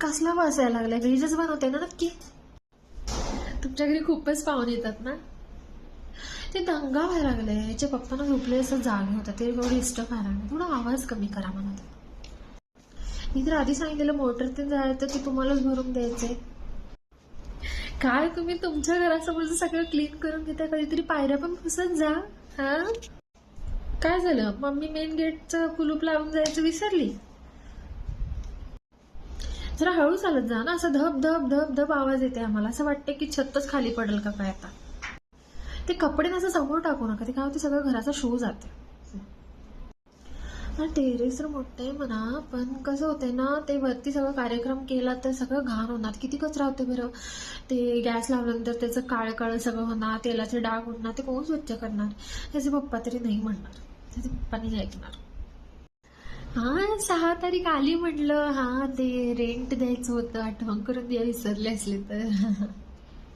कसला वास यायला लागलाय? व्हेजच बनवते ना नक्की? तुमच्या घरी खूपच पाहुणे येतात ना? ते दंगा व्हायला लागले. याच्या पप्पांना झोपले असं जागे होता, ते एवढं डिस्टर्ब व्हायला लागले. थोडा आवाज कमी करा म्हणा. मी तर आधी सांगितलेलं मोटर ते जायचं की तुम्हालाच भरून द्यायचंय. काय तुम्ही तुमच्या घरासमोरचं सगळं क्लीन करून घेता, कधीतरी पायऱ्या पण पुसत जा. हा, काय झालं? मम्मी मेन गेटचं कुलूप लावून जायचं विसरली? जरा हळू चालत जा ना. असं धप धप धप धप आवाज येते आम्हाला. असं वाटतं की छतच खाली पडेल का काय आता. ते कपडे असं समोर टाकू नका, ते काय होते सगळं घराचा शो जाते. हा, टेरेस तर मोठं आहे म्हणा, पण कसं होतंय ना, ते वरती सगळं कार्यक्रम केला तर सगळं घाण होणार. किती कचरा होते बरं. ते गॅस लावल्यानंतर त्याचं काळं काळं सगळं होणार, तेलाचे डाग होणार, ते कोण स्वच्छ करणार? त्याचे पप्पा तरी नाही म्हणणार, त्याचे पप्पा नाही ऐकणार. हा, 6 तारीख आली म्हटलं. हा, ते रेंट द्यायचं होतं, आठवण करून द्या विसरले असले तर.